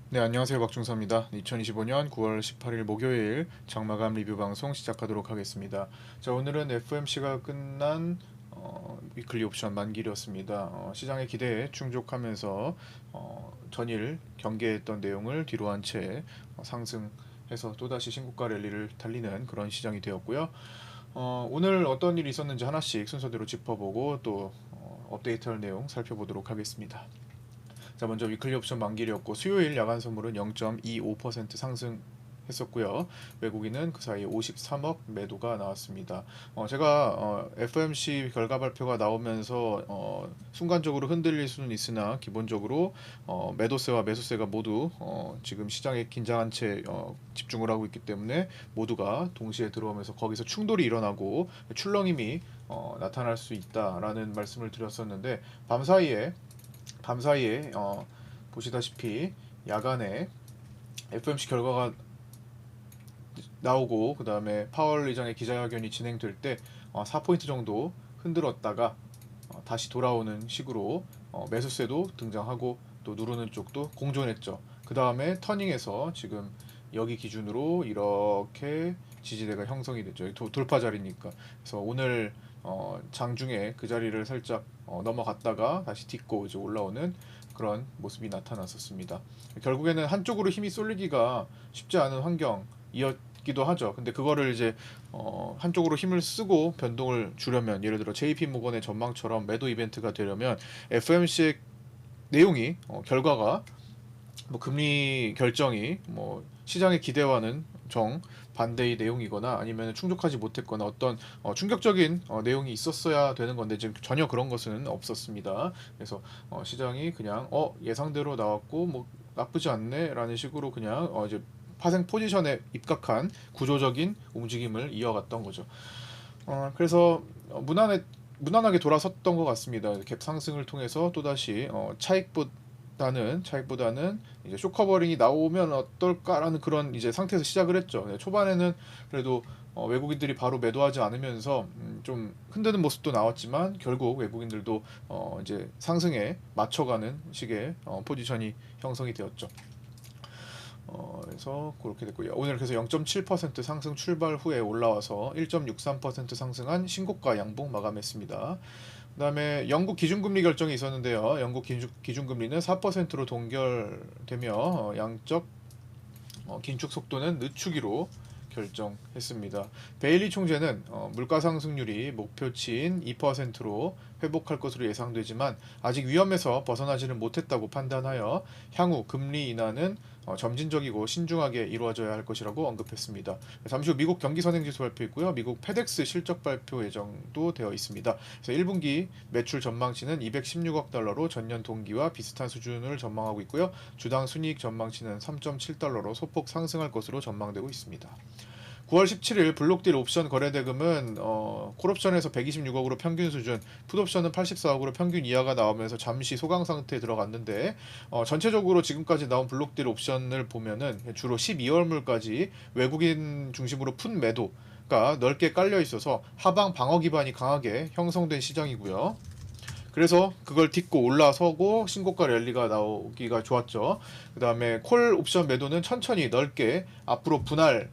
네, 안녕하세요. 박중서입니다. 2025년 9월 18일 목요일 장마감 리뷰 방송 시작하도록 하겠습니다. 자, 오늘은 FOMC가 끝난 위클리 옵션 만기일이었습니다. 시장의 기대에 충족하면서 전일 경계했던 내용을 뒤로 한 채 상승해서 또다시 신고가 랠리를 달리는 그런 시장이 되었고요. 오늘 어떤 일이 있었는지 하나씩 순서대로 짚어보고 또 업데이트할 내용 살펴보도록 하겠습니다. 자, 먼저 위클리 옵션 만기일이었고 수요일 야간 선물은 0.25% 상승했었고요. 외국인은 그 사이 53억 매도가 나왔습니다. 제가 FOMC 결과 발표가 나오면서 순간적으로 흔들릴 수는 있으나 기본적으로 매도세와 매수세가 모두 지금 시장에 긴장한 채 집중을 하고 있기 때문에 모두가 동시에 들어오면서 거기서 충돌이 일어나고 출렁임이 나타날 수 있다라는 말씀을 드렸었는데 밤사이에 보시다시피 야간에 FOMC 결과가 나오고 그 다음에 파월 의장의 기자회견이 진행될 때 4포인트 정도 흔들었다가 다시 돌아오는 식으로 매수세도 등장하고 또 누르는 쪽도 공존했죠. 그 다음에 터닝해서 지금 여기 기준으로 이렇게 지지대가 형성이 됐죠. 돌파 자리니까. 그래서 오늘 장중에 그 자리를 살짝 넘어갔다가 다시 딛고 이제 올라오는 그런 모습이 나타났었습니다. 결국에는 한쪽으로 힘이 쏠리기가 쉽지 않은 환경이었기도 하죠. 근데 그거를 이제 한쪽으로 힘을 쓰고 변동을 주려면 예를 들어 JP 모건의 전망처럼 매도 이벤트가 되려면 FOMC의 내용이 결과가 뭐 금리 결정이 뭐 시장의 기대와는 정 반대의 내용이거나 아니면 충족하지 못했거나 어떤 충격적인 내용이 있었어야 되는 건데 지금 전혀 그런 것은 없었습니다. 그래서 시장이 그냥 예상대로 나왔고 뭐 나쁘지 않네라는 식으로 그냥 이제 파생 포지션에 입각한 구조적인 움직임을 이어갔던 거죠. 그래서 무난하게 돌아섰던 것 같습니다. 갭 상승을 통해서 또다시 차익보다는 이제 쇼커버링이 나오면 어떨까라는 그런 이제 상태에서 시작을 했죠. 네, 초반에는 그래도 외국인들이 바로 매도하지 않으면서 좀 흔드는 모습도 나왔지만 결국 외국인들도 이제 상승에 맞춰가는 식의 포지션이 형성이 되었죠. 그래서 그렇게 됐고요. 오늘 그래서 0.7% 상승 출발 후에 올라와서 1.63% 상승한 신고가 양봉 마감했습니다. 그다음에 영국 기준금리 결정이 있었는데요. 영국 기준금리는 4%로 동결되며 양적 긴축 속도는 늦추기로 결정했습니다. 베일리 총재는 물가 상승률이 목표치인 2%로 회복할 것으로 예상되지만 아직 위험에서 벗어나지는 못했다고 판단하여 향후 금리 인하는 점진적이고 신중하게 이루어져야 할 것이라고 언급했습니다. 잠시 후 미국 경기선행지수 발표있고요. 미국 페덱스 실적 발표 예정도 되어 있습니다. 그래서 1분기 매출 전망치는 216억 달러로 전년 동기와 비슷한 수준을 전망하고 있고요. 주당 순이익 전망치는 3.7달러로 소폭 상승할 것으로 전망되고 있습니다. 9월 17일 블록딜 옵션 거래 대금은 콜옵션에서 126억으로 평균 수준, 풋옵션은 84억으로 평균 이하가 나오면서 잠시 소강 상태에 들어갔는데 전체적으로 지금까지 나온 블록딜 옵션을 보면은 주로 12월물까지 외국인 중심으로 푼 매도가 넓게 깔려 있어서 하방 방어 기반이 강하게 형성된 시장이고요. 그래서 그걸 딛고 올라서고 신고가 랠리가 나오기가 좋았죠. 그 다음에 콜 옵션 매도는 천천히 넓게 앞으로 분할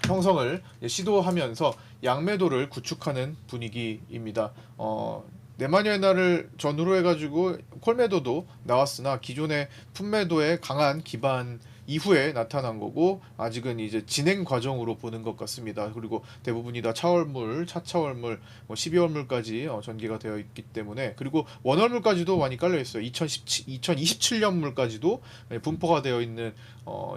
형성을 시도하면서 양매도를 구축하는 분위기입니다. 내마녀의 날을 전후로 해가지고 콜매도도 나왔으나 기존의 풋매도의 강한 기반 이후에 나타난 거고 아직은 이제 진행 과정으로 보는 것 같습니다. 그리고 대부분이 다 차월물, 차차월물, 12월물까지 전개가 되어 있기 때문에 그리고 원월물까지도 많이 깔려 있어요. 2027년물까지도 분포가 되어 있는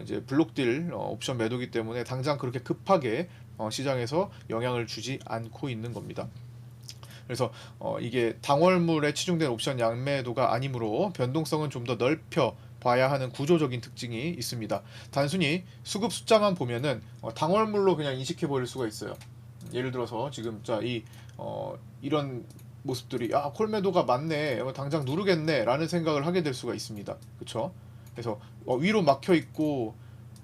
이제 블록딜 옵션 매도기 때문에 당장 그렇게 급하게 시장에서 영향을 주지 않고 있는 겁니다. 그래서 이게 당월물에 치중된 옵션 양매도가 아니므로 변동성은 좀 더 넓혀 봐야 하는 구조적인 특징이 있습니다. 단순히 수급 숫자만 보면은 당월물로 그냥 인식해 버릴 수가 있어요. 예를 들어서 지금 이런 모습들이 콜매도가 많네, 당장 누르겠네라는 생각을 하게 될 수가 있습니다. 그렇죠? 그래서 위로 막혀 있고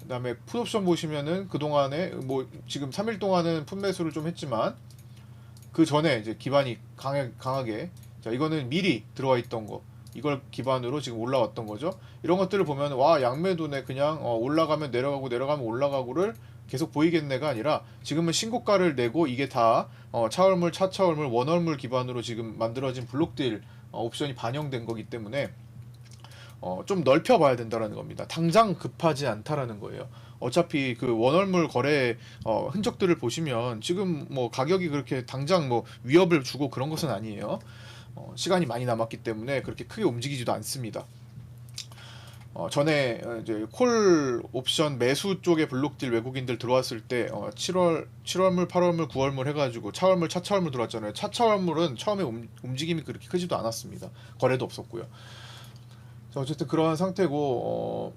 그다음에 풋옵션 보시면은 그 동안에 뭐 지금 3일 동안은 풋매수를 좀 했지만 그 전에 이제 기반이 강하게 자 이거는 미리 들어와 있던 거 이걸 기반으로 지금 올라왔던 거죠. 이런 것들을 보면 와 양매도네 그냥 올라가면 내려가고 내려가면 올라가고를 계속 보이겠네가 아니라 지금은 신고가를 내고 이게 다 차월물, 차차월물, 원월물 기반으로 지금 만들어진 블록딜 옵션이 반영된 거기 때문에 좀 넓혀봐야 된다라는 겁니다. 당장 급하지 않다라는 거예요. 어차피 그 원월물 거래 흔적들을 보시면 지금 뭐 가격이 그렇게 당장 뭐 위협을 주고 그런 것은 아니에요. 시간이 많이 남았기 때문에 그렇게 크게 움직이지도 않습니다. 전에 이제 콜 옵션 매수 쪽에 블록딜 외국인들 들어왔을 때 7월물, 8월물, 9월물 해가지고 차월물, 차차월물 들어왔잖아요. 차차월물은 처음에 움직임이 그렇게 크지도 않았습니다. 거래도 없었고요. 자, 어쨌든 그러한 상태고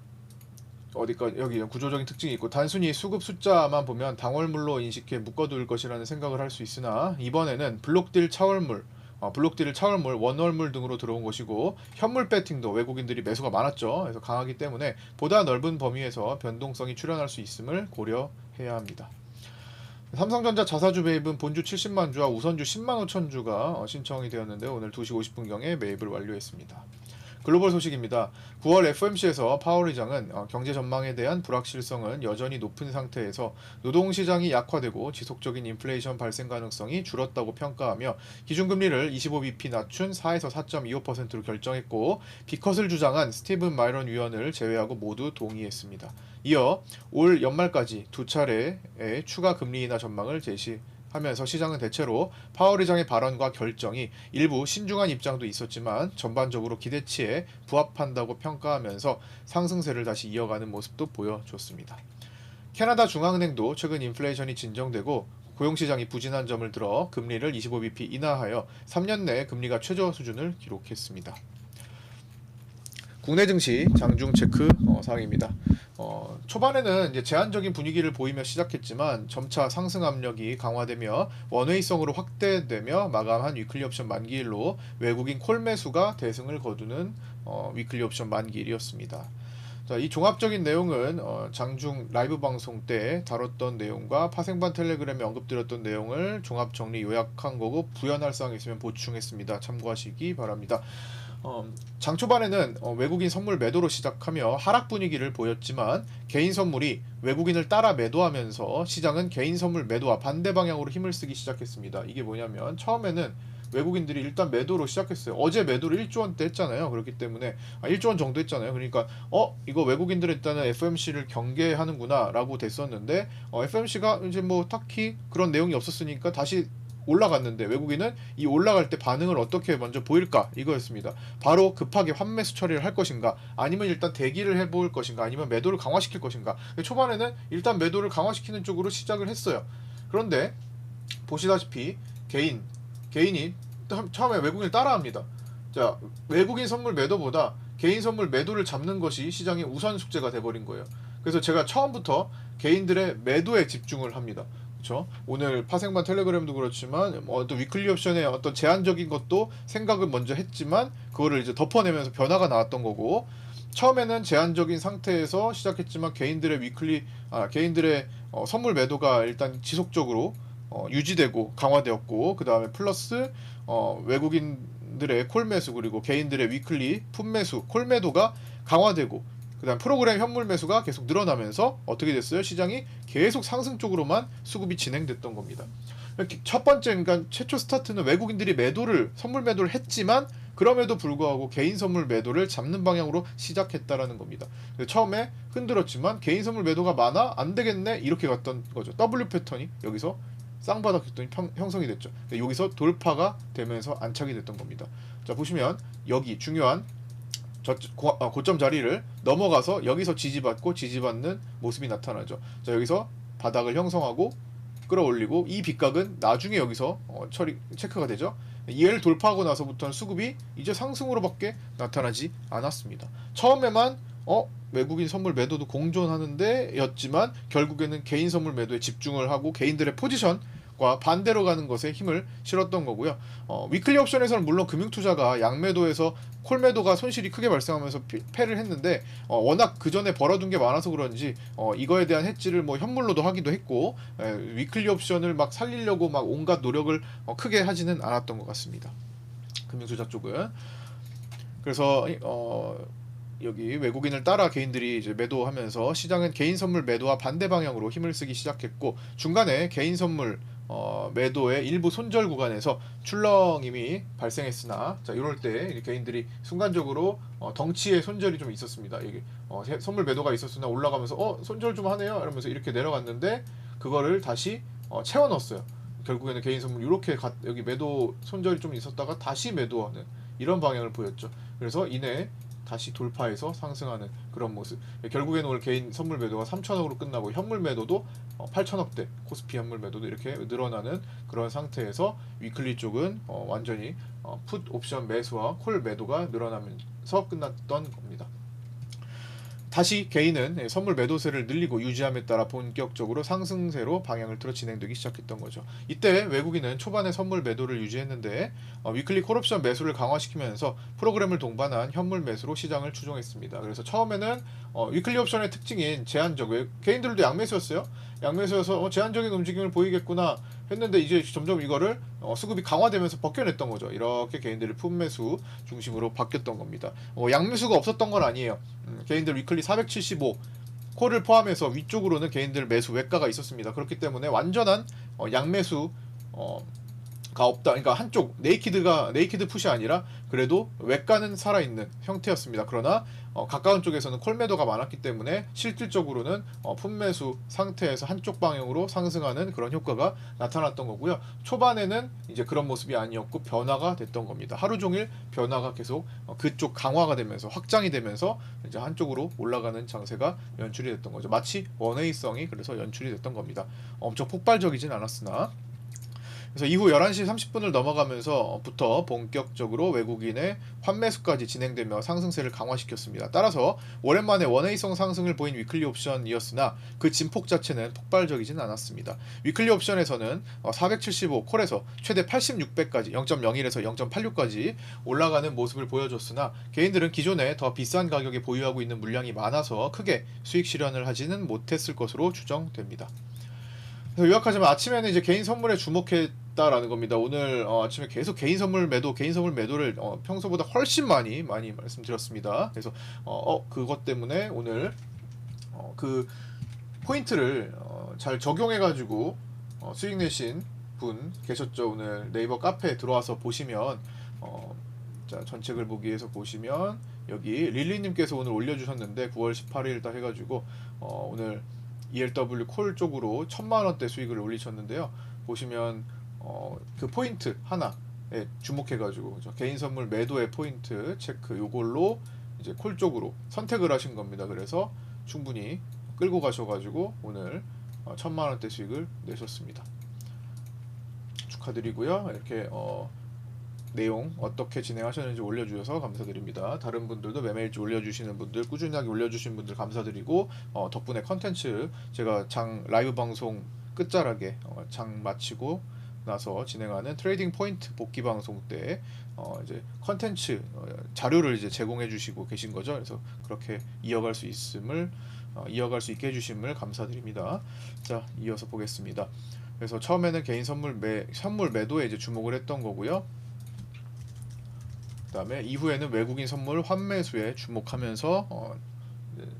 어디까 여기 구조적인 특징이 있고 단순히 수급 숫자만 보면 당월물로 인식해 묶어둘 것이라는 생각을 할 수 있으나 이번에는 블록딜 차월물 블록딜을 차월물, 원월물 등으로 들어온 것이고 현물 배팅도 외국인들이 매수가 많았죠. 그래서 강하기 때문에 보다 넓은 범위에서 변동성이 출현할 수 있음을 고려해야 합니다. 삼성전자 자사주 매입은 본주 70만 주와 우선주 10만 5천 주가 신청이 되었는데 오늘 2시 50분경에 매입을 완료했습니다. 글로벌 소식입니다. 9월 FOMC에서 파월 의장은 경제 전망에 대한 불확실성은 여전히 높은 상태에서 노동시장이 약화되고 지속적인 인플레이션 발생 가능성이 줄었다고 평가하며 기준금리를 25bp 낮춘 4에서 4.25%로 결정했고 비컷을 주장한 스티븐 마이런 위원을 제외하고 모두 동의했습니다. 이어 올 연말까지 두 차례의 추가 금리 인하 전망을 하면서 시장은 대체로 파월 의장의 발언과 결정이 일부 신중한 입장도 있었지만 전반적으로 기대치에 부합한다고 평가하면서 상승세를 다시 이어가는 모습도 보여줬습니다. 캐나다 중앙은행도 최근 인플레이션이 진정되고 고용시장이 부진한 점을 들어 금리를 25bp 인하하여 3년 내 금리가 최저 수준을 기록했습니다. 국내 증시 장중 체크 사항입니다. 초반에는 이제 제한적인 분위기를 보이며 시작했지만 점차 상승 압력이 강화되며 원웨이성으로 확대되며 마감한 위클리 옵션 만기일로 외국인 콜 매수가 대승을 거두는 위클리 옵션 만기일이었습니다. 자, 이 종합적인 내용은 장중 라이브 방송 때 다뤘던 내용과 파생반 텔레그램에 언급드렸던 내용을 종합 정리 요약한 거고 부연할 사항이 있으면 보충했습니다. 참고하시기 바랍니다. 장 초반에는 외국인 선물 매도로 시작하며 하락 분위기를 보였지만 개인 선물이 외국인을 따라 매도하면서 시장은 개인 선물 매도와 반대 방향으로 힘을 쓰기 시작했습니다. 이게 뭐냐면 처음에는 외국인들이 일단 매도로 시작했어요. 어제 매도를 1조 원대 했잖아요. 그렇기 때문에 1조 원 정도 했잖아요. 그러니까 이거 외국인들은 일단은 FOMC를 경계하는구나 라고 됐었는데 FOMC가 이제 뭐 딱히 그런 내용이 없었으니까 다시 올라갔는데 외국인은 이 올라갈 때 반응을 어떻게 먼저 보일까 이거였습니다. 바로 급하게 환매수 처리를 할 것인가 아니면 일단 대기를 해볼 것인가 아니면 매도를 강화시킬 것인가. 초반에는 일단 매도를 강화시키는 쪽으로 시작을 했어요. 그런데 보시다시피 개인이 처음에 외국인을 따라합니다. 자, 외국인 선물 매도보다 개인 선물 매도를 잡는 것이 시장의 우선 숙제가 돼버린 거예요. 그래서 제가 처음부터 개인들의 매도에 집중을 합니다. 그렇죠? 오늘 파생반 텔레그램도 그렇지만 또 위클리 옵션의 어떤 제한적인 것도 생각을 먼저 했지만 그거를 이제 덮어내면서 변화가 나왔던 거고 처음에는 제한적인 상태에서 시작했지만 개인들의 선물 매도가 일단 지속적으로 유지되고 강화되었고 그 다음에 플러스 외국인들의 콜 매수 그리고 개인들의 위클리 풋 매수 콜 매도가 강화되고 그 다음 프로그램 현물 매수가 계속 늘어나면서 어떻게 됐어요? 시장이 계속 상승 쪽으로만 수급이 진행됐던 겁니다. 첫 번째 그러니까 최초 스타트는 외국인들이 선물 매도를 했지만 그럼에도 불구하고 개인 선물 매도를 잡는 방향으로 시작했다라는 겁니다. 처음에 흔들었지만 개인 선물 매도가 많아 안 되겠네 이렇게 갔던 거죠. W 패턴이 여기서 쌍바닥 했더니 형성이 됐죠. 여기서 돌파가 되면서 안착이 됐던 겁니다. 자 보시면 여기 중요한 고점 자리를 넘어가서 여기서 지지받는 모습이 나타나죠. 자 여기서 바닥을 형성하고 끌어올리고 이 빗각은 나중에 여기서 체크가 되죠. 얘를 돌파하고 나서부터는 수급이 이제 상승으로밖에 나타나지 않았습니다. 처음에만 외국인 선물 매도도 공존하는데 였지만 결국에는 개인 선물 매도에 집중을 하고 개인들의 포지션과 반대로 가는 것에 힘을 실었던 거고요. 위클리 옵션에서는 물론 금융투자가 양매도에서 콜매도가 손실이 크게 발생하면서 패를 했는데 워낙 그 전에 벌어둔 게 많아서 그런지 이거에 대한 해지를 뭐 현물로도 하기도 했고 위클리 옵션을 막 살리려고 막 온갖 노력을 크게 하지는 않았던 것 같습니다. 금융투자 쪽은. 그래서 여기 외국인을 따라 개인들이 이제 매도하면서 시장은 개인 선물 매도와 반대 방향으로 힘을 쓰기 시작했고, 중간에 개인 선물 매도의 일부 손절 구간에서 출렁임이 발생했으나, 자 이럴 때 개인들이 순간적으로 덩치의 손절이 좀 있었습니다. 이게 선물 매도가 있었으나 올라가면서 손절 좀 하네요 이러면서 이렇게 내려갔는데, 그거를 다시 채워 넣었어요. 결국에는 개인 선물 이렇게 여기 매도 손절이 좀 있었다가 다시 매도하는 이런 방향을 보였죠. 그래서 이내 다시 돌파해서 상승하는 그런 모습. 결국에는 오늘 개인 선물 매도가 3천억으로 끝나고, 현물 매도도 8천억대, 코스피 현물 매도도 이렇게 늘어나는 그런 상태에서 위클리 쪽은 완전히 풋 옵션 매수와 콜 매도가 늘어나면서 끝났던 겁니다. 다시 개인은 선물 매도세를 늘리고 유지함에 따라 본격적으로 상승세로 방향을 틀어 진행되기 시작했던 거죠. 이때 외국인은 초반에 선물 매도를 유지했는데 위클리 콜옵션 매수를 강화시키면서 프로그램을 동반한 현물 매수로 시장을 추종했습니다. 그래서 처음에는 위클리 옵션의 특징인 제한적, 개인들도 양매수였어요. 양매수여서 제한적인 움직임을 보이겠구나 했는데, 이제 점점 이거를 수급이 강화되면서 벗겨냈던 거죠. 이렇게 개인들이 풋매수 중심으로 바뀌었던 겁니다. 양매수가 없었던 건 아니에요. 개인들 위클리 475 콜을 포함해서 위쪽으로는 개인들 매수 외가가 있었습니다. 그렇기 때문에 완전한 양매수 가 없다. 그러니까 한쪽 네이키드 풋이 아니라 그래도 외가는 살아있는 형태였습니다. 그러나 가까운 쪽에서는 콜 매도가 많았기 때문에 실질적으로는 풋매수 상태에서 한쪽 방향으로 상승하는 그런 효과가 나타났던 거고요. 초반에는 이제 그런 모습이 아니었고 변화가 됐던 겁니다. 하루 종일 변화가 계속 그쪽 강화가 되면서 확장이 되면서 이제 한쪽으로 올라가는 장세가 연출이 됐던 거죠. 마치 원웨이성이 그래서 연출이 됐던 겁니다. 엄청 폭발적이진 않았으나. 그래서 이후 11시 30분을 넘어가면서부터 본격적으로 외국인의 환매수까지 진행되며 상승세를 강화시켰습니다. 따라서 오랜만에 원웨이성 상승을 보인 위클리 옵션이었으나 그 진폭 자체는 폭발적이진 않았습니다. 위클리 옵션에서는 475 콜에서 최대 86배까지 0.01에서 0.86까지 올라가는 모습을 보여줬으나, 개인들은 기존에 더 비싼 가격에 보유하고 있는 물량이 많아서 크게 수익 실현을 하지는 못했을 것으로 추정됩니다. 그래서 요약하자면 아침에는 이제 개인 선물에 주목했다라는 겁니다. 오늘 아침에 계속 개인 선물 매도를 평소보다 훨씬 많이 말씀드렸습니다. 그래서 그것 때문에 오늘 그 포인트를 잘 적용해가지고 수익 내신 분 계셨죠. 오늘 네이버 카페에 들어와서 보시면 자 전책을 보기 위해서 보시면 여기 릴리님께서 오늘 올려주셨는데 9월 18일 다 해가지고 오늘 ELW 콜 쪽으로 1000만원대 수익을 올리셨는데요. 보시면 그 포인트 하나에 주목해가지고 개인 선물 매도의 포인트 체크 요걸로 이제 콜 쪽으로 선택을 하신 겁니다. 그래서 충분히 끌고 가셔가지고 오늘 1000만원대 수익을 내셨습니다. 축하드리고요. 이렇게 내용 어떻게 진행하셨는지 올려주셔서 감사드립니다. 다른 분들도 매매일지 올려주시는 분들, 꾸준하게 올려주신 분들 감사드리고, 덕분에 컨텐츠 제가 장 라이브 방송 끝자락에 장 마치고 나서 진행하는 트레이딩 포인트 복귀 방송 때 이제 컨텐츠 자료를 이제 제공해 주시고 계신 거죠. 그래서 그렇게 이어갈 수 있게 해주심을 감사드립니다. 자, 이어서 보겠습니다. 그래서 처음에는 개인 선물 매도에 이제 주목을 했던 거고요. 그 다음에 이후에는 외국인 선물 환매수에 주목하면서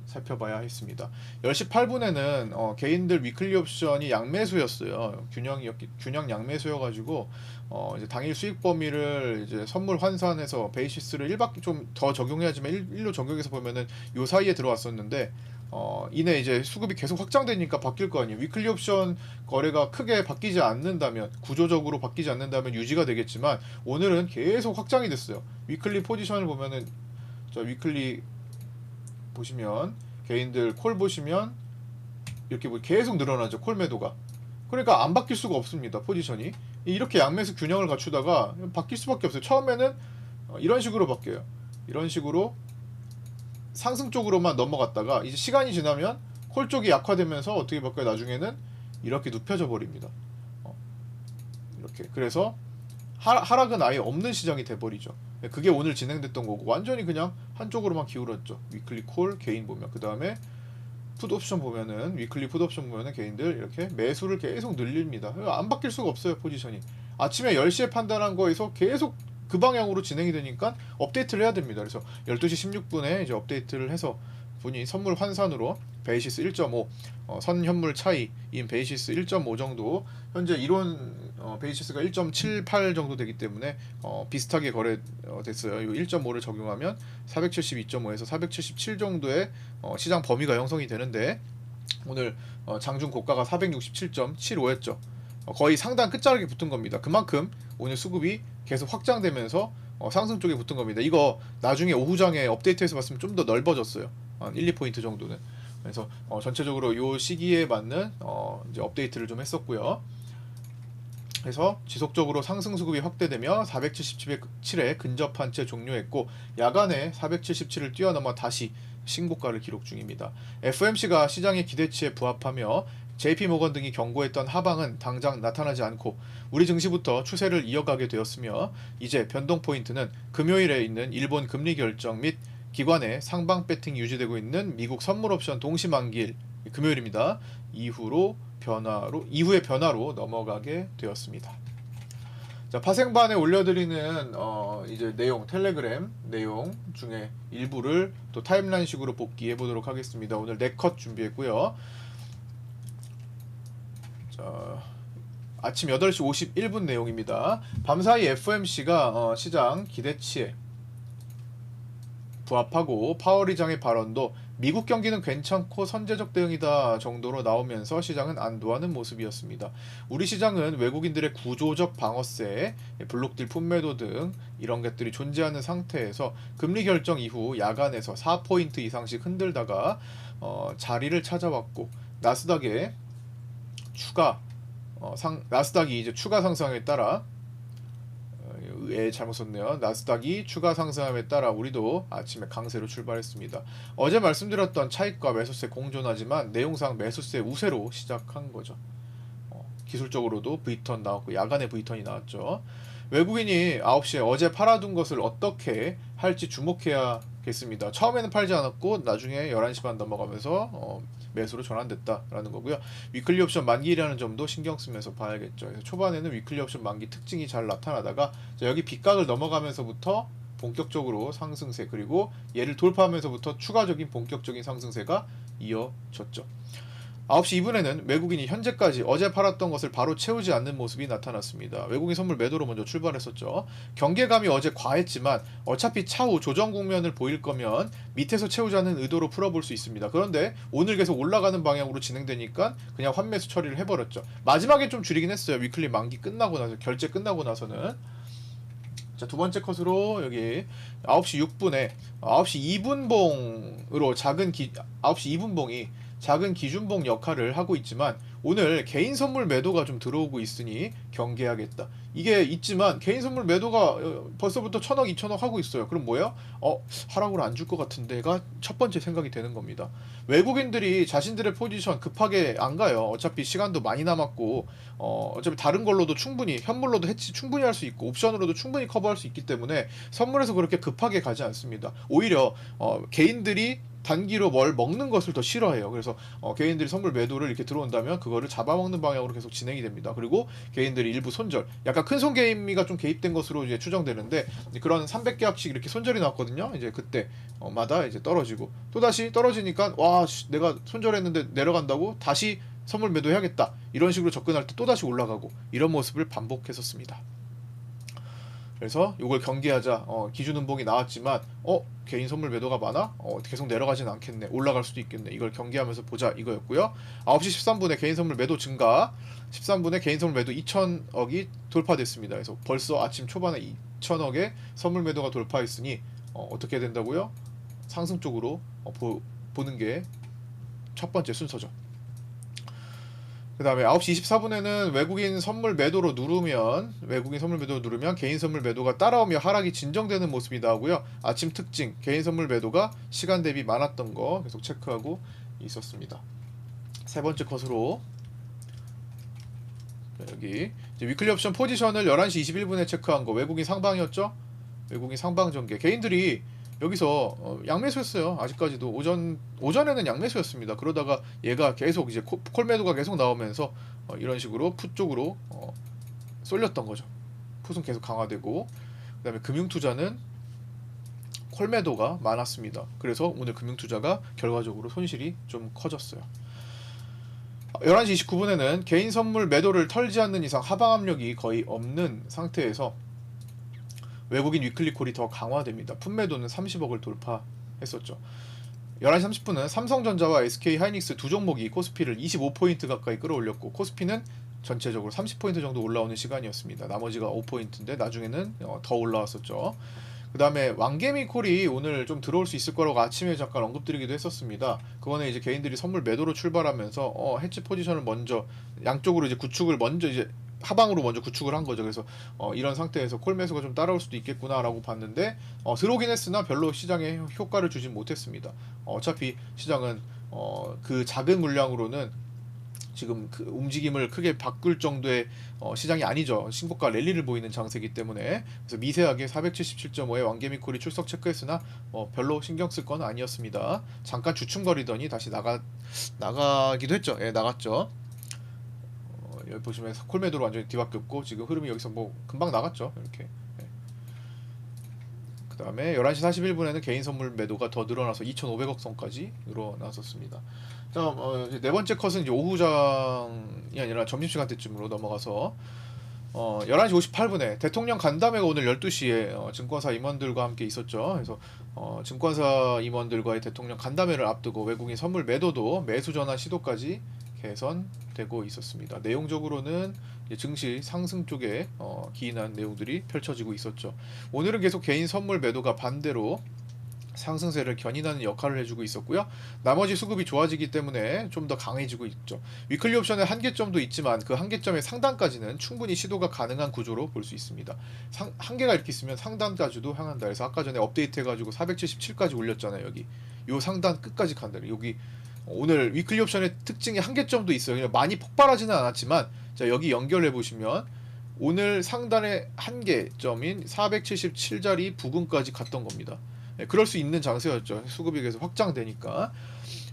살펴봐야 했습니다. 10시 8분에는 개인들 위클리 옵션이 양매수였어요. 균형 양매수여가지고 이제 당일 수익 범위를 이제 선물 환산해서 베이시스를 1밖에 좀 더 적용해야지만 1로 적용해서 보면은 요 사이에 들어왔었는데 이내 이제 수급이 계속 확장되니까 바뀔 거 아니에요. 위클리 옵션 거래가 크게 바뀌지 않는다면, 구조적으로 바뀌지 않는다면 유지가 되겠지만, 오늘은 계속 확장이 됐어요. 위클리 포지션을 보면은, 자 위클리 보시면 개인들 콜 보시면 이렇게 계속 늘어나죠. 콜 매도가. 그러니까 안 바뀔 수가 없습니다. 포지션이 이렇게 양매수 균형을 갖추다가 바뀔 수밖에 없어요. 처음에는 이런 식으로 바뀌어요. 이런 식으로 상승 쪽으로만 넘어갔다가 이제 시간이 지나면 콜 쪽이 약화되면서 어떻게 바뀌어요? 나중에는 이렇게 눕혀져 버립니다. 이렇게. 그래서 하락은 아예 없는 시장이 돼버리죠. 그게 오늘 진행됐던 거고, 완전히 그냥 한쪽으로만 기울었죠. 위클리 콜 개인 보면, 그 다음에 풋 옵션 보면은, 위클리 풋 옵션 보면은 개인들 이렇게 매수를 계속 늘립니다. 안 바뀔 수가 없어요. 포지션이 아침에 10시에 판단한 거에서 계속 그 방향으로 진행이 되니까 업데이트를 해야 됩니다. 그래서 12시 16분에 이제 업데이트를 해서 분이 선물 환산으로 베이시스 1.5 선현물 차이인 베이시스 1.5 정도, 현재 이론 베이시스가 1.78 정도 되기 때문에 비슷하게 거래됐어요. 이 1.5를 적용하면 472.5에서 477 정도의 시장 범위가 형성이 되는데, 오늘 장중 고가가 467.75였죠. 거의 상단 끝자락에 붙은 겁니다. 그만큼 오늘 수급이 계속 확장되면서 상승 쪽에 붙은 겁니다. 이거 나중에 오후장에 업데이트해서 봤으면 좀 더 넓어졌어요. 한 1, 2포인트 정도는. 그래서 전체적으로 요 시기에 맞는 이제 업데이트를 좀 했었고요. 그래서 지속적으로 상승 수급이 확대되며 477에 근접한 채 종료했고, 야간에 477을 뛰어넘어 다시 신고가를 기록 중입니다. FOMC가 시장의 기대치에 부합하며 JP모건 등이 경고했던 하방은 당장 나타나지 않고 우리 증시부터 추세를 이어가게 되었으며, 이제 변동 포인트는 금요일에 있는 일본 금리 결정 및 기관의 상방 배팅이 유지되고 있는 미국 선물 옵션 동시 만기일 금요일입니다. 이후의 변화로 넘어가게 되었습니다. 자, 파생반에 올려드리는 이제 내용, 텔레그램 내용 중에 일부를 또 타임라인식으로 복귀해 보도록 하겠습니다. 오늘 4컷 준비했고요. 자, 아침 8시 51분 내용입니다. 밤사이 FOMC가 시장 기대치에 부합하고 파월 의장의 발언도 미국 경기는 괜찮고 선제적 대응이다 정도로 나오면서 시장은 안도하는 모습이었습니다. 우리 시장은 외국인들의 구조적 방어세, 블록딜 품매도 등 이런 것들이 존재하는 상태에서 금리 결정 이후 야간에서 4포인트 이상씩 흔들다가 자리를 찾아왔고, 나스닥의 나스닥이 이제 추가 상승에 따라 잘못 썼네요. 나스닥이 추가 상승함에 따라 우리도 아침에 강세로 출발했습니다. 어제 말씀드렸던 차익과 매수세 공존하지만 내용상 매수세 우세로 시작한 거죠. 기술적으로도 V턴 나왔고 야간에 V턴이 나왔죠. 외국인이 9시에 어제 팔아둔 것을 어떻게 할지 주목해야겠습니다. 처음에는 팔지 않았고 나중에 11시 반 넘어가면서 매수로 전환됐다라는 거고요. 위클리 옵션 만기라는 점도 신경 쓰면서 봐야겠죠. 그래서 초반에는 위클리 옵션 만기 특징이 잘 나타나다가 여기 빗각을 넘어가면서부터 본격적으로 상승세, 그리고 얘를 돌파하면서부터 추가적인 본격적인 상승세가 이어졌죠. 9시 2분에는 외국인이 현재까지 어제 팔았던 것을 바로 채우지 않는 모습이 나타났습니다. 외국인 선물 매도로 먼저 출발했었죠. 경계감이 어제 과했지만 어차피 차후 조정 국면을 보일 거면 밑에서 채우자는 의도로 풀어볼 수 있습니다. 그런데 오늘 계속 올라가는 방향으로 진행되니까 그냥 환매수 처리를 해버렸죠. 마지막에 좀 줄이긴 했어요. 위클리 만기 끝나고 나서, 결제 끝나고 나서는. 자, 두 번째 컷으로 여기 9시 6분에 9시 2분봉으로 9시 2분봉이 작은 기준봉 역할을 하고 있지만 오늘 개인 선물 매도가 좀 들어오고 있으니 경계하겠다. 이게 있지만 개인 선물 매도가 벌써부터 1,000억, 2,000억 하고 있어요. 그럼 뭐예요? 하락으로 안 줄 것 같은데가 첫 번째 생각이 되는 겁니다. 외국인들이 자신들의 포지션 급하게 안 가요. 어차피 시간도 많이 남았고 어차피 다른 걸로도 충분히, 현물로도 해치 충분히 할 수 있고 옵션으로도 충분히 커버할 수 있기 때문에 선물에서 그렇게 급하게 가지 않습니다. 오히려 개인들이 단기로 뭘 먹는 것을 더 싫어해요. 그래서 개인들이 선물 매도를 이렇게 들어온다면 그거를 잡아먹는 방향으로 계속 진행이 됩니다. 그리고 개인들이 일부 손절, 약간 큰 손 개미가 좀 개입된 것으로 이제 추정되는데, 그런 300개 합씩 이렇게 손절이 나왔거든요. 이제 그때 마다 이제 떨어지고 또 다시 떨어지니까 와, 내가 손절했는데 내려간다고 다시 선물 매도해야겠다, 이런 식으로 접근할 때 또 다시 올라가고, 이런 모습을 반복했었습니다. 그래서 이걸 경계하자. 기준 음봉이 나왔지만 개인 선물 매도가 많아? 계속 내려가진 않겠네. 올라갈 수도 있겠네. 이걸 경계하면서 보자 이거였고요. 9시 13분에 개인 선물 매도 증가, 13분에 개인 선물 매도 2,000억이 돌파됐습니다. 그래서 벌써 아침 초반에 2,000억의 선물 매도가 돌파했으니 어떻게 된다고요? 상승 쪽으로 보는 게 첫 번째 순서죠. 그 다음에 9시 24분에는 외국인 선물 매도로 누르면 개인 선물 매도가 따라오며 하락이 진정되는 모습이 나오고요. 아침 특징, 개인 선물 매도가 시간 대비 많았던 거 계속 체크하고 있었습니다. 세 번째 컷으로 여기 이제 위클리 옵션 포지션을 11시 21분에 체크한 거, 외국인 상방이었죠? 외국인 상방 전개. 개인들이 여기서 양매수였어요. 아직까지도 오전에는 양매수였습니다. 그러다가 얘가 계속 이제 콜 매도가 계속 나오면서 이런 식으로 풋 쪽으로 쏠렸던 거죠. 풋은 계속 강화되고, 그다음에 금융투자는 콜매도가 많았습니다. 그래서 오늘 금융투자가 결과적으로 손실이 좀 커졌어요. 11시 29분에는 개인 선물 매도를 털지 않는 이상 하방 압력이 거의 없는 상태에서 외국인 위클리 콜이 더 강화됩니다. 풋매도는 30억을 돌파했었죠. 11시 30분은 삼성전자와 SK하이닉스 두 종목이 코스피를 25포인트 가까이 끌어올렸고 코스피는 전체적으로 30포인트 정도 올라오는 시간이었습니다. 나머지가 5포인트인데 나중에는 더 올라왔었죠. 그 다음에 왕개미콜이 오늘 좀 들어올 수 있을 거라고 아침에 잠깐 언급드리기도 했었습니다. 그거는 이제 개인들이 선물 매도로 출발하면서 해치 포지션을 먼저 양쪽으로 이제 구축을 먼저 이제 하방으로 먼저 구축을 한 거죠. 그래서 이런 상태에서 콜 매수가 좀 따라올 수도 있겠구나라고 봤는데 들어오긴 했으나 별로 시장에 효과를 주진 못했습니다. 어차피 시장은 그 작은 물량으로는 지금 그 움직임을 크게 바꿀 정도의 시장이 아니죠. 신고가 랠리를 보이는 장세기 때문에. 그래서 미세하게 477.5의 왕개미콜이 출석 체크했으나 별로 신경 쓸 건 아니었습니다. 잠깐 주춤거리더니 다시 나가기도 했죠. 예, 나갔죠. 여기 보시면 콜매도로 완전히 뒤바뀌었고 지금 흐름이 여기서 뭐 금방 나갔죠. 이렇게. 예. 그 다음에 11시 41분에는 개인 선물 매도가 더 늘어나서 2,500억 선까지 늘어났었습니다. 자, 이제 네 번째 컷은 이제 오후장이 아니라 점심시간 때쯤으로 넘어가서 11시 58분에 대통령 간담회가 오늘 12시에 증권사 임원들과 함께 있었죠. 그래서 증권사 임원들과의 대통령 간담회를 앞두고 외국인 선물 매도도 매수 전환 시도까지 개선되고 있었습니다. 내용적으로는 증시 상승 쪽에 기인한 내용들이 펼쳐지고 있었죠. 오늘은 계속 개인 선물 매도가 반대로 상승세를 견인하는 역할을 해주고 있었고요. 나머지 수급이 좋아지기 때문에 좀 더 강해지고 있죠. 위클리 옵션의 한계점도 있지만 그 한계점의 상단까지는 충분히 시도가 가능한 구조로 볼 수 있습니다. 한계가 이렇게 있으면 상단까지도 향한다. 그래서 아까 전에 업데이트 해가지고 477까지 올렸잖아요. 여기 요 상단 끝까지 간다. 여기 오늘 위클리 옵션의 특징이 한계점도 있어요. 그냥 많이 폭발하지는 않았지만 자 여기 연결해 보시면 오늘 상단의 한계점인 477자리 부근까지 갔던 겁니다. 그럴 수 있는 장세였죠. 수급이 계속 확장되니까.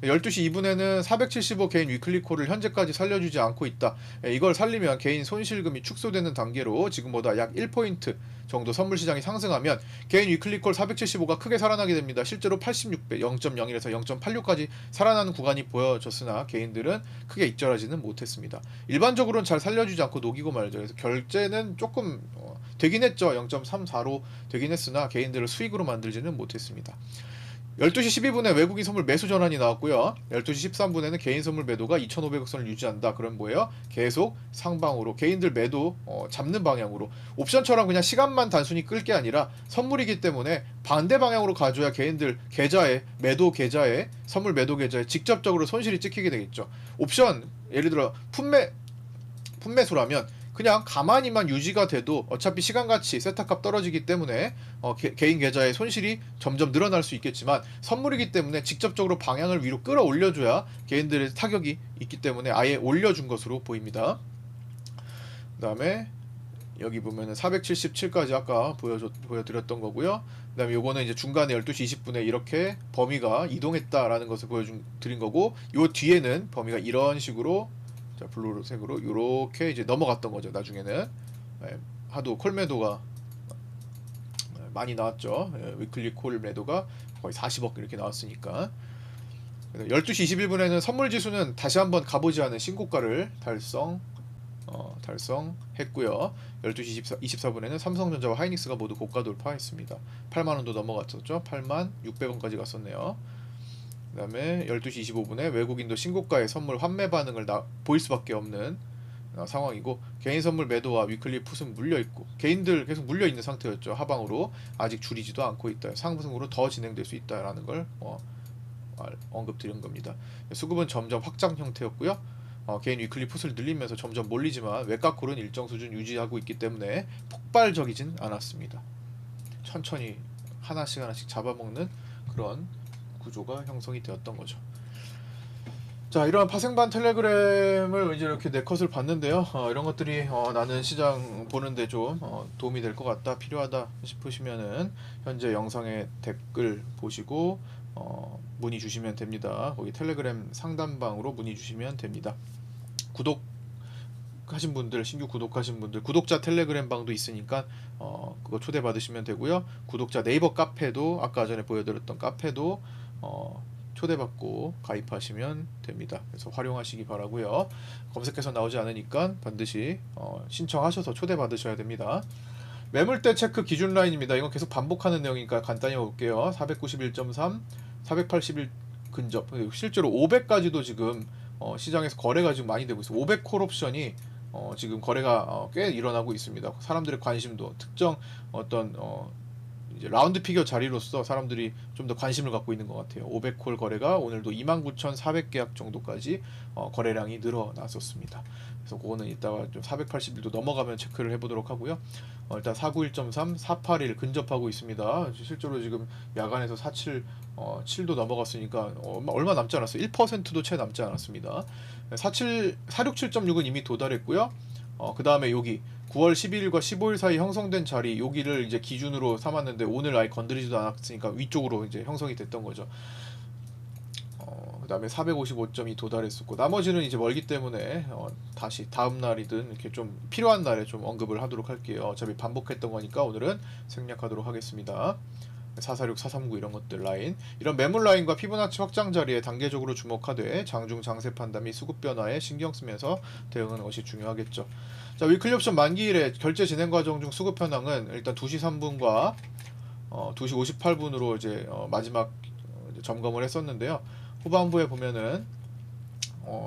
12시 2분에는 475 개인 위클리 콜을 현재까지 살려주지 않고 있다. 이걸 살리면 개인 손실금이 축소되는 단계로 지금보다 약 1포인트 정도 선물 시장이 상승하면 개인 위클리 콜 475가 크게 살아나게 됩니다. 실제로 86배 0.01에서 0.86까지 살아나는 구간이 보여졌으나 개인들은 크게 익절하지는 못했습니다. 일반적으로는 잘 살려주지 않고 녹이고 말죠. 그래서 결제는 조금 되긴 했죠. 0.34로 되긴 했으나 개인들을 수익으로 만들지는 못했습니다. 12시 12분에 외국인 선물 매수 전환이 나왔고요. 12시 13분에는 개인 선물 매도가 2,500억 선을 유지한다. 그럼 뭐예요? 계속 상방으로 개인들 매도 잡는 방향으로 옵션처럼 그냥 시간만 단순히 끌 게 아니라 선물이기 때문에 반대 방향으로 가줘야 개인들 계좌에 매도 계좌에 선물 매도 계좌에 직접적으로 손실이 찍히게 되겠죠. 옵션 예를 들어 품매수라면 그냥 가만히만 유지가 돼도 어차피 시간같이 세타값 떨어지기 때문에 개인 계좌의 손실이 점점 늘어날 수 있겠지만 선물이기 때문에 직접적으로 방향을 위로 끌어올려줘야 개인들의 타격이 있기 때문에 아예 올려준 것으로 보입니다. 그 다음에 여기 보면은 477까지 아까 보여드렸던 거고요. 그 다음에 요거는 이제 중간에 12시 20분에 이렇게 범위가 이동했다라는 것을 보여드린 거고 요 뒤에는 범위가 이런 식으로 자, 블루색으로 이렇게 이제 넘어갔던 거죠. 나중에는 하도 콜 매도가 많이 나왔죠. 위클리 콜 매도가 거의 40억 이렇게 나왔으니까 12시 21분에는 선물 지수는 다시 한번 가보지 않은 신고가를 달성했고요. 12시 24분에는 삼성전자와 하이닉스가 모두 고가 돌파했습니다. 8만원도 넘어갔었죠. 8만 600원까지 갔었네요. 그 다음에 12시 25분에 외국인도 신고가의 선물 환매 반응을 보일 수밖에 없는 상황이고 개인 선물 매도와 위클리 풋은 물려있고 개인들 계속 물려있는 상태였죠. 하방으로 아직 줄이지도 않고 있다. 상승으로 더 진행될 수 있다라는 걸 언급드린 겁니다. 수급은 점점 확장 형태였고요. 개인 위클리 풋을 늘리면서 점점 몰리지만 외곽콜은 일정 수준 유지하고 있기 때문에 폭발적이진 않았습니다. 천천히 하나씩 잡아먹는 그런 구조가 형성이 되었던 거죠. 자, 이런 파생반 텔레그램을 이제 이렇게 네 컷을 봤는데요. 이런 것들이 나는 시장 보는데 좀 도움이 될 것 같다, 필요하다 싶으시면은 현재 영상에 댓글 보시고 문의 주시면 됩니다. 거기 텔레그램 상담방으로 문의 주시면 됩니다. 구독 구독하신 분들, 신규 구독하신 분들, 구독자 텔레그램 방도 있으니까 그거 초대 받으시면 되고요. 구독자 네이버 카페도 아까 전에 보여드렸던 카페도 초대받고 가입하시면 됩니다. 그래서 활용하시기 바라고요. 검색해서 나오지 않으니까 반드시 신청하셔서 초대받으셔야 됩니다. 매물대 체크 기준 라인입니다. 이건 계속 반복하는 내용이니까 간단히 볼게요. 491.3, 481 근접. 실제로 500까지도 지금 시장에서 거래가 지금 많이 되고 있어요. 500 콜 옵션이 지금 거래가 꽤 일어나고 있습니다. 사람들의 관심도 특정 어떤 이제 라운드 피겨 자리로서 사람들이 좀 더 관심을 갖고 있는 것 같아요. 500콜 거래가 오늘도 29,400계약 정도까지 거래량이 늘어났었습니다. 그래서 그거는 이따가 좀 481도 넘어가면 체크를 해보도록 하고요. 일단 491.3, 481 근접하고 있습니다. 실제로 지금 야간에서 47, 7도 넘어갔으니까 얼마 남지 않았어요. 1%도 채 남지 않았습니다. 467.6은 이미 도달했고요. 그 다음에 여기 9월 12일과 15일 사이 형성된 자리 여기를 이제 기준으로 삼았는데 오늘 아예 건드리지도 않았으니까 위쪽으로 이제 형성이 됐던 거죠. 그 다음에 455점이 도달했었고 나머지는 이제 멀기 때문에 다시 다음 날이든 이렇게 좀 필요한 날에 좀 언급을 하도록 할게요. 어차피 반복했던 거니까 오늘은 생략하도록 하겠습니다. 446, 439 이런 것들 라인, 이런 매물 라인과 피보나치 확장 자리에 단계적으로 주목하되 장중 장세 판단 및 수급 변화에 신경 쓰면서 대응하는 것이 중요하겠죠. 자, 위클리 옵션 만기일에 결제 진행 과정 중 수급 현황은 일단 2시 3분과 2시 58분으로 이제 마지막 이제 점검을 했었는데요. 후반부에 보면은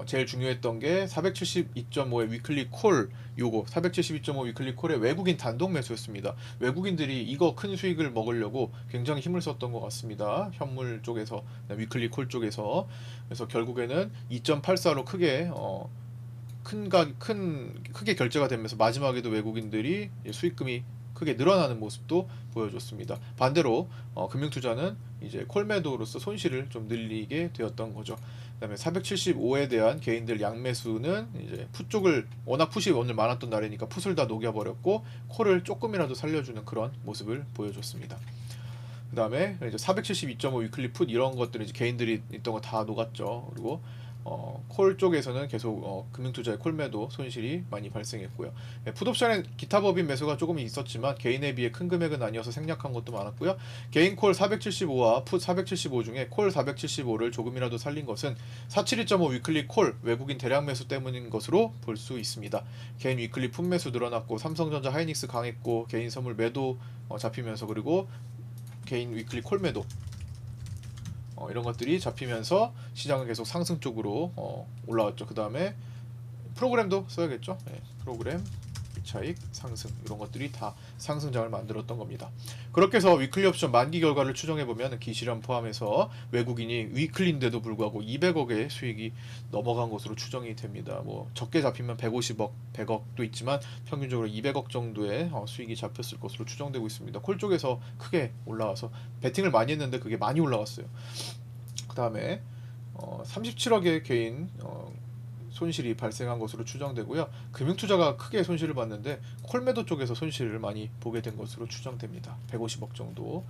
제일 중요했던 게 472.5의 위클리 콜, 요거 472.5 위클리 콜의 외국인 단독 매수였습니다. 외국인들이 이거 큰 수익을 먹으려고 굉장히 힘을 썼던 것 같습니다. 현물 쪽에서, 위클리 콜 쪽에서. 그래서 결국에는 2.84로 크게 크게 결제가 되면서 마지막에도 외국인들이 수익금이 크게 늘어나는 모습도 보여줬습니다. 반대로 금융투자는 이제 콜매도로서 손실을 좀 늘리게 되었던 거죠. 그다음에 475에 대한 개인들 양매수는 이제 풋 쪽을 워낙 풋이 오늘 많았던 날이니까 풋을 다 녹여버렸고 콜을 조금이라도 살려주는 그런 모습을 보여줬습니다. 그 다음에 이제 472.5 위클리 풋 이런 것들은 이제 개인들이 있던 거 다 녹았죠. 그리고 콜 쪽에서는 계속 금융투자의 콜매도 손실이 많이 발생했고요. 풋옵션에 기타 법인 매수가 조금 있었지만 개인에 비해 큰 금액은 아니어서 생략한 것도 많았고요. 개인 콜 475와 풋 475 중에 콜 475를 조금이라도 살린 것은 472.5 위클리 콜 외국인 대량 매수 때문인 것으로 볼 수 있습니다. 개인 위클리 풋 매수 늘어났고 삼성전자 하이닉스 강했고 개인 선물 매도 잡히면서 그리고 개인 위클리 콜 매도 이런 것들이 잡히면서 시장은 계속 상승 쪽으로 올라왔죠. 그 다음에 프로그램도 써야겠죠. 네, 프로그램, 차익, 상승 이런 것들이 다 상승장을 만들었던 겁니다. 그렇게 해서 위클리 옵션 만기 결과를 추정해보면 기실현 포함해서 외국인이 위클리인데도 불구하고 200억의 수익이 넘어간 것으로 추정이 됩니다. 뭐 적게 잡히면 150억, 100억도 있지만 평균적으로 200억 정도의 수익이 잡혔을 것으로 추정되고 있습니다. 콜 쪽에서 크게 올라와서 베팅을 많이 했는데 그게 많이 올라왔어요. 그 다음에 37억의 개인 손실이 발생한 것으로 추정되고요. 금융투자가 크게 손실을 봤는데 콜매도 쪽에서 손실을 많이 보게 된 것으로 추정됩니다. 150억 정도.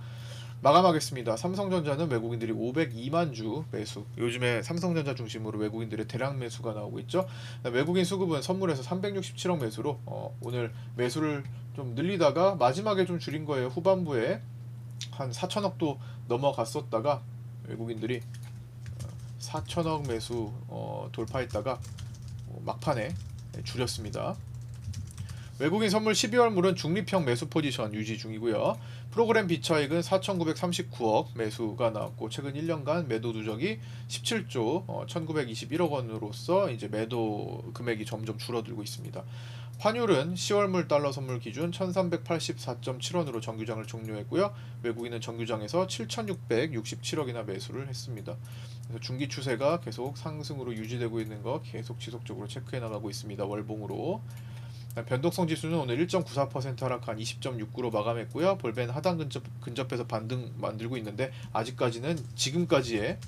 마감하겠습니다. 삼성전자는 외국인들이 502만 주 매수. 요즘에 삼성전자 중심으로 외국인들의 대량 매수가 나오고 있죠. 외국인 수급은 선물에서 367억 매수로 오늘 매수를 좀 늘리다가 마지막에 좀 줄인 거예요. 후반부에 한 4천억도 넘어갔었다가 외국인들이 4천억 매수 돌파했다가 막판에 줄였습니다. 외국인 선물 12월물은 중립형 매수 포지션 유지 중이고요. 프로그램 비차익은 4,939억 매수가 나왔고 최근 1년간 매도 누적이 17조 1,921억 원으로서 이제 매도 금액이 점점 줄어들고 있습니다. 환율은 10월물 달러 선물 기준 1,384.7원으로 정규장을 종료했고요. 외국인은 정규장에서 7,667억이나 매수를 했습니다. 그래서 중기 추세가 계속 상승으로 유지되고 있는 거 계속 지속적으로 체크해 나가고 있습니다. 월봉으로. 변동성 지수는 오늘 1.94% 하락한 20.69로 마감했고요. 볼벤 하단 근접해서 반등 만들고 있는데 아직까지는 지금까지의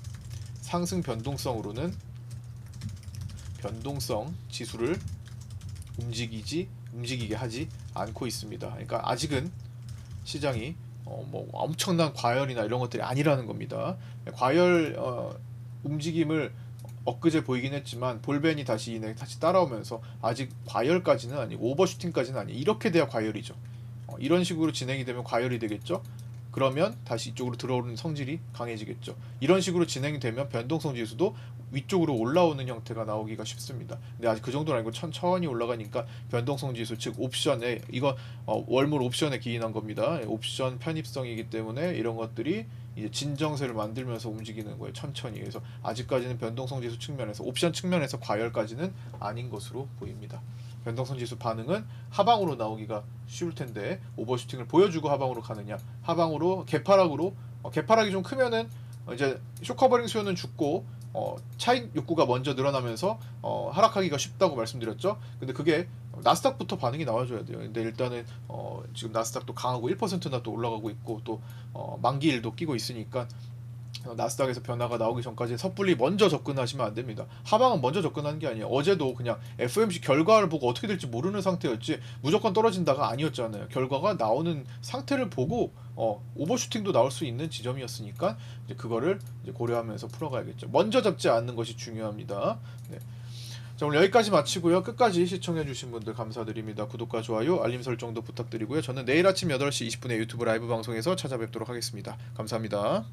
상승 변동성으로는 변동성 지수를 움직이게 하지 않고 있습니다. 그러니까 아직은 시장이 뭐 엄청난 과열이나 이런 것들이 아니라는 겁니다. 과열 움직임을 엊그제 보이긴 했지만 볼벤이 다시 다시 따라오면서 아직 과열까지는 아니고 오버슈팅까지는 아니고 이렇게 돼야 과열이죠. 이런 식으로 진행이 되면 과열이 되겠죠. 그러면 다시 이쪽으로 들어오는 성질이 강해지겠죠. 이런 식으로 진행이 되면 변동성 지수도 위쪽으로 올라오는 형태가 나오기가 쉽습니다. 근데 아직 그 정도는 아니고 천천히 올라가니까 변동성 지수 즉 옵션에 이거 월물 옵션에 기인한 겁니다. 옵션 편입성이기 때문에 이런 것들이 이제 진정세를 만들면서 움직이는 거예요. 천천히. 그래서 아직까지는 변동성 지수 측면에서 옵션 측면에서 과열까지는 아닌 것으로 보입니다. 변동성 지수 반응은 하방으로 나오기가 쉬울 텐데 오버슈팅을 보여주고 하방으로 가느냐, 하방으로 개파락으로 개파락이 좀 크면은 이제 쇼커버링 수요는 죽고 차익 욕구가 먼저 늘어나면서 하락하기가 쉽다고 말씀드렸죠. 근데 그게 나스닥부터 반응이 나와줘야 돼요. 근데 일단은 지금 나스닥도 강하고 1%나 또 올라가고 있고 또 만기일도 끼고 있으니까 나스닥에서 변화가 나오기 전까지 섣불리 먼저 접근하시면 안 됩니다. 하방은 먼저 접근하는 게 아니에요. 어제도 그냥 FOMC 결과를 보고 어떻게 될지 모르는 상태였지 무조건 떨어진다가 아니었잖아요. 결과가 나오는 상태를 보고 오버슈팅도 나올 수 있는 지점이었으니까 이제 그거를 이제 고려하면서 풀어가야겠죠. 먼저 잡지 않는 것이 중요합니다. 네. 자, 오늘 여기까지 마치고요. 끝까지 시청해주신 분들 감사드립니다. 구독과 좋아요, 알림 설정도 부탁드리고요. 저는 내일 아침 8시 20분에 유튜브 라이브 방송에서 찾아뵙도록 하겠습니다. 감사합니다.